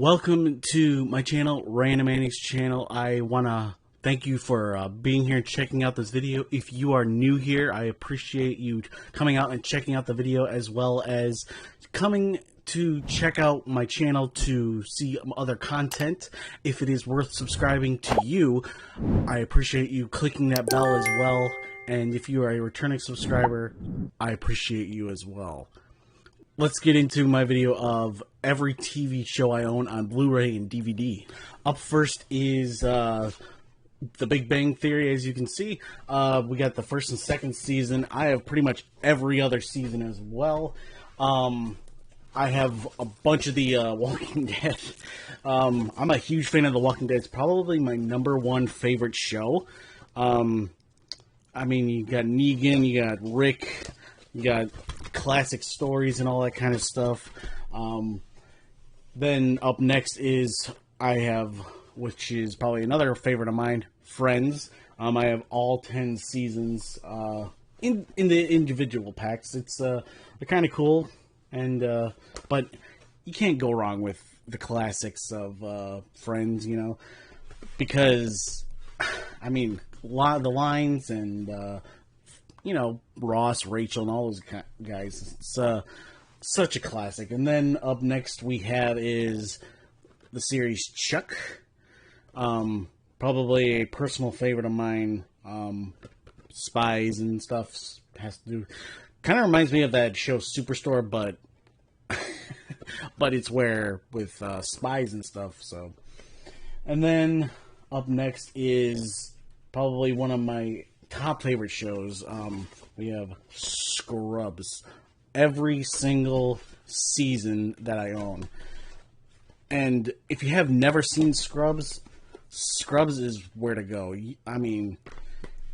Welcome to my channel, Random Andy's channel. I want to thank you for being here and checking out this video. If you are new here, I appreciate you coming out and checking out the video, as well as coming to check out my channel to see other content. If it is worth subscribing to you, I appreciate you clicking that bell as well. And if you are a returning subscriber, I appreciate you as well. Let's get into my video of every TV show I own on Blu-ray and DVD. Up first is The Big Bang Theory. As you can see, we got the first and second season. I have pretty much every other season as well. I have a bunch of the Walking Dead. I'm a huge fan of The Walking Dead. It's probably my #1 favorite show. I mean, you got Negan, you got Rick, you got classic stories and all that kind of stuff. Then up next is I have, which is probably another favorite of mine, Friends. I have all 10 seasons in the individual packs. It's they're kind of cool, and but you can't go wrong with the classics of Friends, you know, because I mean, a lot of the lines and you know, Ross, Rachel, and all those guys. It's such a classic. And then up next we have is the series Chuck. Probably a personal favorite of mine. Spies and stuff has to do. Kind of reminds me of that show Superstore, but but it's where with spies and stuff. So, and then up next is probably one of my top favorite shows. We have Scrubs. Every single season that I own. And if you have never seen Scrubs, Scrubs is where to go. I mean,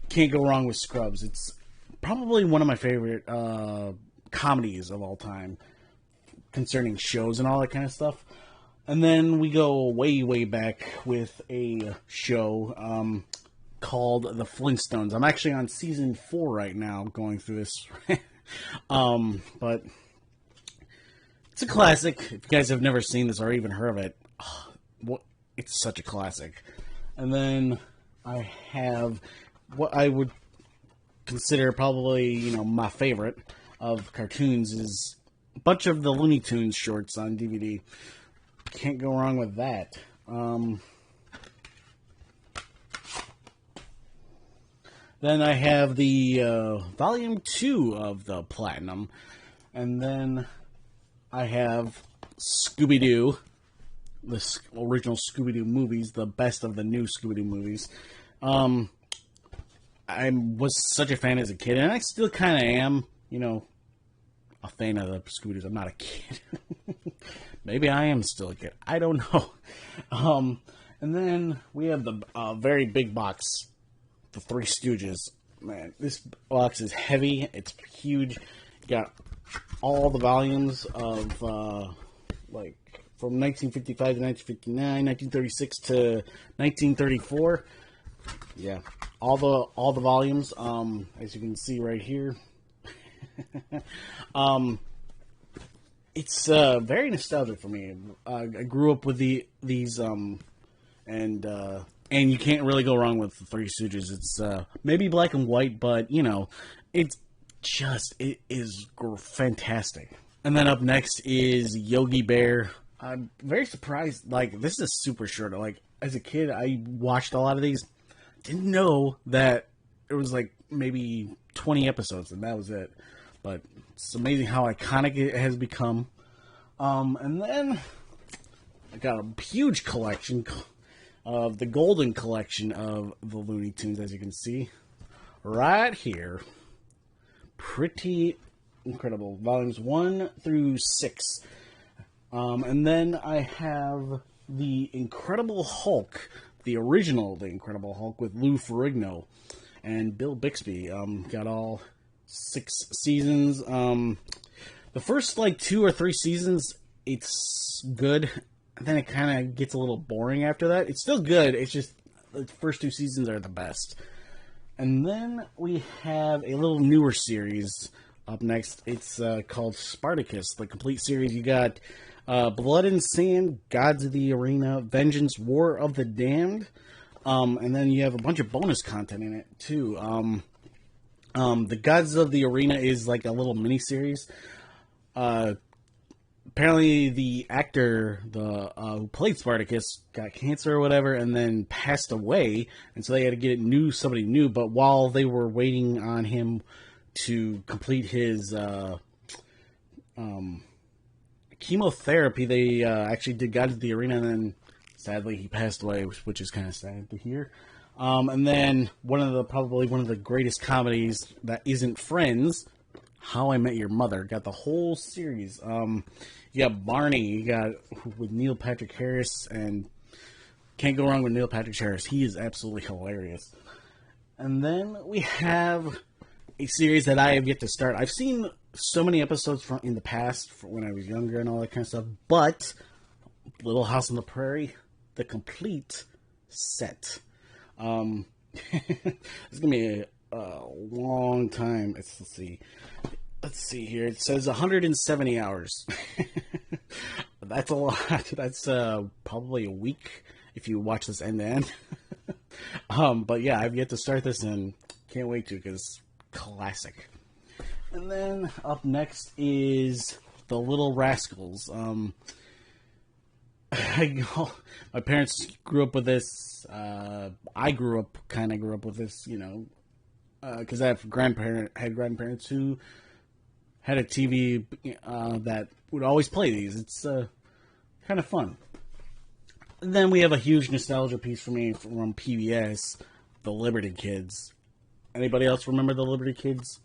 can't go wrong with Scrubs. It's probably one of my favorite comedies of all time concerning shows and all that kind of stuff. And then we go way, way back with a show called The Flintstones. I'm actually on season 4 right now, going through this. But it's a classic. If you guys have never seen this or even heard of it, it's such a classic. And then I have what I would consider probably, you know, my favorite of cartoons is a bunch of the Looney Tunes shorts on DVD. Can't go wrong with that. Then I have the Volume 2 of the Platinum. And then I have Scooby-Doo, the original Scooby-Doo movies, the best of the new Scooby-Doo movies. I was such a fan as a kid, and I still kind of am, you know, a fan of the Scooby-Doos. I'm not a kid. Maybe I am still a kid. I don't know. And then we have the very big box, The Three Stooges. Man, this box is heavy. It's huge. You got all the volumes of like from 1955 to 1959, 1936 to 1934. Yeah, all the volumes. As you can see right here. It's very nostalgic for me. I grew up with these and you can't really go wrong with the Three Stooges. It's maybe black and white, but, you know, it is fantastic. And then up next is Yogi Bear. I'm very surprised. Like, this is super short. Like, as a kid, I watched a lot of these. Didn't know that it was, like, maybe 20 episodes, and that was it. But it's amazing how iconic it has become. And then I got a huge collection of the golden collection of the Looney Tunes, as you can see right here. Pretty incredible. Volumes 1 through 6. And then I have the Incredible Hulk, the original The Incredible Hulk with Lou Ferrigno and Bill Bixby. Got all 6 seasons. The first like 2 or 3 seasons, it's good. Then it kind of gets a little boring after that. It's still good. It's just the first 2 seasons are the best. And then we have a little newer series up next. It's called Spartacus, the complete series. You got Blood and Sand, Gods of the Arena, Vengeance, War of the Damned. And then you have a bunch of bonus content in it, too. The Gods of the Arena is like a little mini-series. Apparently the actor who played Spartacus got cancer or whatever and then passed away, and so they had to get somebody new. But while they were waiting on him to complete his chemotherapy, they actually did Gods of the Arena, and then sadly he passed away, which is kind of sad to hear. And then probably one of the greatest comedies that isn't Friends, How I Met Your Mother, got the whole series. You got Barney, you got with Neil Patrick Harris, and can't go wrong with Neil Patrick Harris. He is absolutely hilarious. And then we have a series that I have yet to start. I've seen so many episodes in the past when I was younger and all that kind of stuff, but Little House on the Prairie, the complete set. It's gonna be a long time. Let's see here. It says 170 hours. That's a lot. That's probably a week if you watch this end to end. But yeah, I've yet to start this and can't wait to, because classic. And then up next is The Little Rascals. My parents grew up with this. I grew up with this, because I had grandparents who had a TV that would always play these. It's kind of fun. And then we have a huge nostalgia piece for me from PBS, The Liberty Kids. Anybody else remember The Liberty Kids?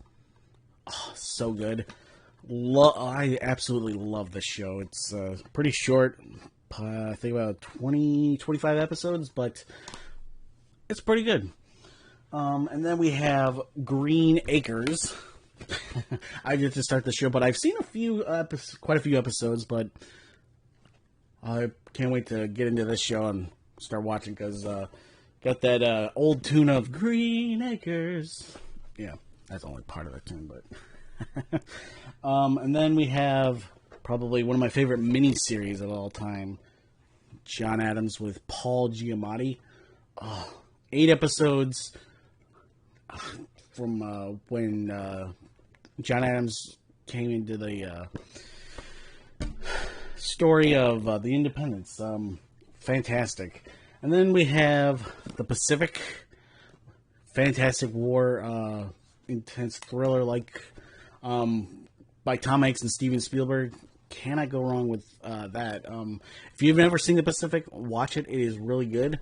Oh, so good. I absolutely love this show. It's pretty short. I think about 25 episodes, but it's pretty good. And then we have Green Acres. I get to start the show, but I've seen quite a few episodes, but I can't wait to get into this show and start watching, because got that old tune of Green Acres. Yeah, that's only part of the tune, but and then we have probably one of my favorite miniseries of all time, John Adams with Paul Giamatti. 8 episodes from when John Adams came into the story of the independence. Fantastic. And then we have The Pacific. Fantastic war, intense thriller like by Tom Hanks and Steven Spielberg. Cannot go wrong with that. If you've never seen The Pacific, watch it. It is really good.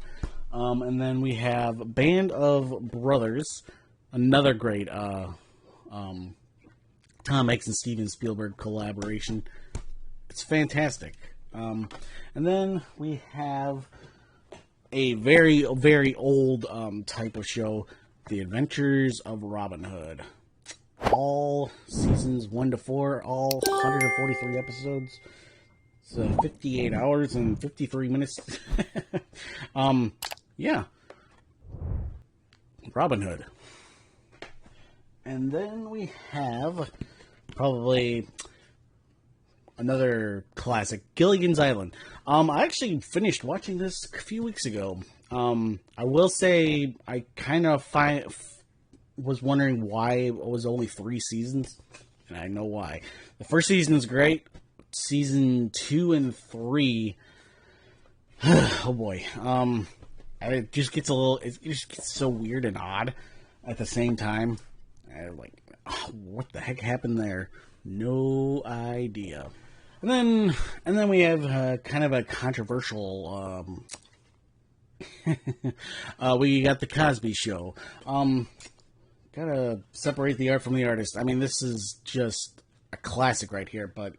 And then we have Band of Brothers, another great Tom Hanks and Steven Spielberg collaboration. It's fantastic. And then we have a very, very old type of show, The Adventures of Robin Hood. All seasons 1 to 4, all 143 episodes. So 58 hours and 53 minutes. Yeah. Robin Hood. And then we have probably another classic, Gilligan's Island. I actually finished watching this a few weeks ago. I will say I kind of was wondering why it was only 3 seasons, and I know why. The first season is great. Season 2 and 3, oh boy, it just gets so weird and odd at the same time. What the heck happened there? No idea. And then we have kind of a controversial. We got The Cosby Show. Gotta separate the art from the artist. I mean, this is just a classic right here, but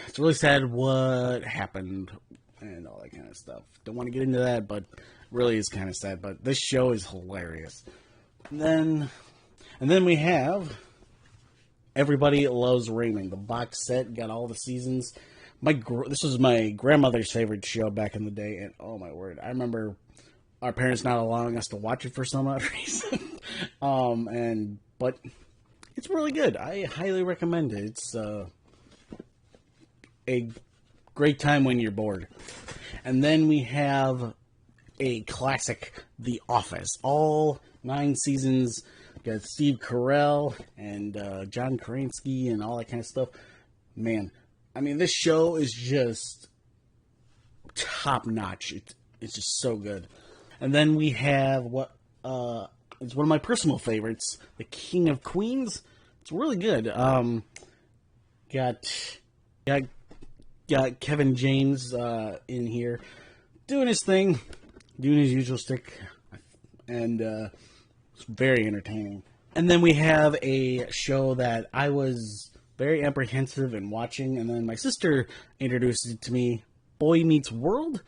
it's really sad what happened and all that kind of stuff. Don't want to get into that, but really is kind of sad. But this show is hilarious. And then we have Everybody Loves Raymond, the box set, got all the seasons. This was my grandmother's favorite show back in the day, and oh my word, I remember our parents not allowing us to watch it for some odd reason. But it's really good. I highly recommend it. It's a great time when you're bored. And then we have a classic, The Office. All 9 seasons. Got Steve Carell and John Krasinski and all that kind of stuff. Man, I mean, this show is just top notch. It's just so good. And then we have what is one of my personal favorites, The King of Queens. It's really good. Got Kevin James in here doing his thing, doing his usual stick, and it's very entertaining. And then we have a show that I was very apprehensive in watching, and then my sister introduced it to me, Boy Meets World.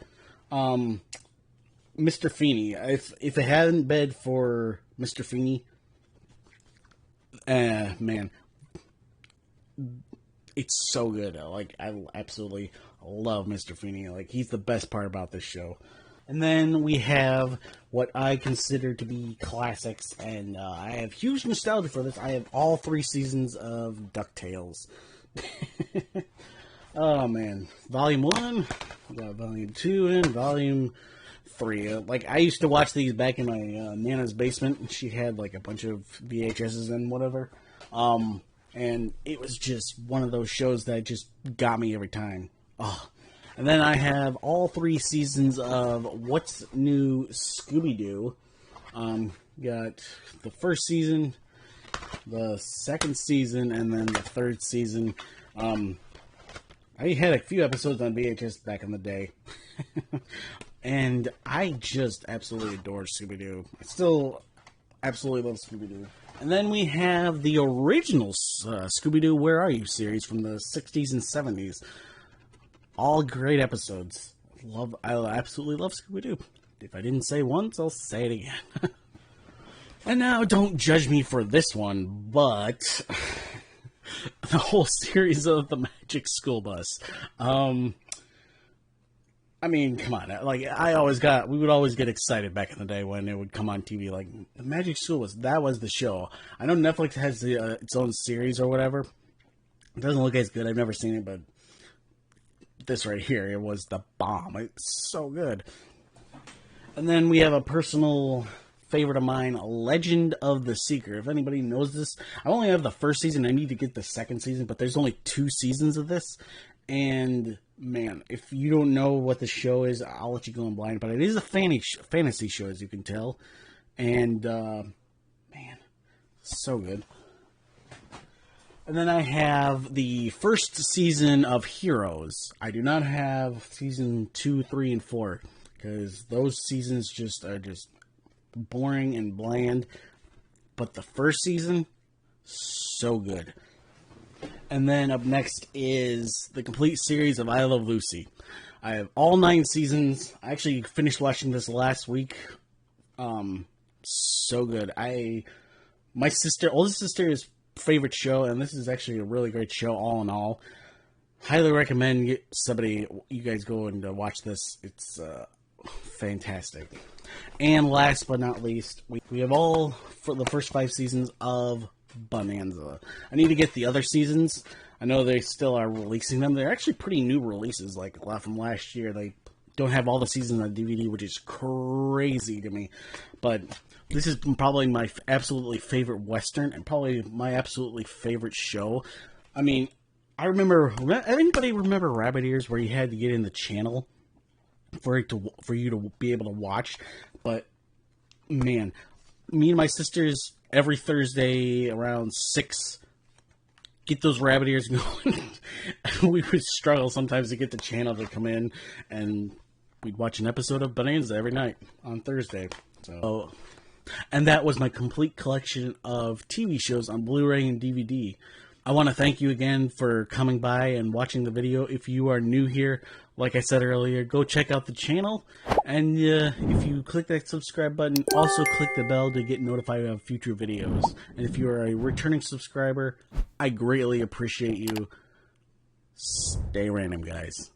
Mr. Feeney. If it hadn't been for Mr. Feeney, man, it's so good. Like, I absolutely love Mr. Feeney. Like, he's the best part about this show. And then we have what I consider to be classics, and I have huge nostalgia for this. I have all 3 seasons of DuckTales. Oh, man. Volume 1, we got Volume 2, and Volume 3. Like, I used to watch these back in my Nana's basement. She had, like, a bunch of VHSs and whatever. And it was just one of those shows that just got me every time. Oh. And then I have all 3 seasons of What's New Scooby-Doo. Got the first season, the second season, and then the 3rd season. I had a few episodes on VHS back in the day. And I just absolutely adore Scooby-Doo. I still absolutely love Scooby-Doo. And then we have the original Scooby-Doo Where Are You series from the 60s and 70s. All great episodes. I absolutely love Scooby-Doo. If I didn't say once, I'll say it again. And now, don't judge me for this one, but the whole series of the Magic School Bus. I mean, come on. Like, we would always get excited back in the day when it would come on TV. Like, the Magic School Bus, that was the show. I know Netflix has its own series or whatever. It doesn't look as good. I've never seen it, but this right here, it was the bomb. It's so good. And then we have a personal favorite of mine, Legend of the Seeker. If anybody knows this, I only have the first season. I need to get the second season, but there's only 2 seasons of this. And man, if you don't know what the show is, I'll let you go in blind. But it is a fantasy show, as you can tell. And man, so good. And then I have the first season of Heroes. I do not have season 2, 3, and 4 because those seasons are just boring and bland. But the first season, so good. And then up next is the complete series of I Love Lucy. I have all 9 seasons. I actually finished watching this last week. So good. My oldest sister's favorite show, and this is actually a really great show all in all. Highly recommend you guys go and watch this. It's fantastic. And last but not least, we have all for the first 5 seasons of Bonanza. I need to get the other seasons. I know they still are releasing them. They're actually pretty new releases, like a lot from last year. They don't have all the seasons on DVD, which is crazy to me. But this is probably my absolutely favorite Western and probably my absolutely favorite show. I mean, anybody remember Rabbit Ears where you had to get in the channel for you to be able to watch? But man, me and my sisters every Thursday around 6 get those Rabbit Ears going. We would struggle sometimes to get the channel to come in, and we'd watch an episode of Bonanza every night on Thursday. So, and that was my complete collection of TV shows on Blu-ray and DVD. I want to thank you again for coming by and watching the video. If you are new here, like I said earlier, go check out the channel. And if you click that subscribe button, also click the bell to get notified of future videos. And if you are a returning subscriber, I greatly appreciate you. Stay random, guys.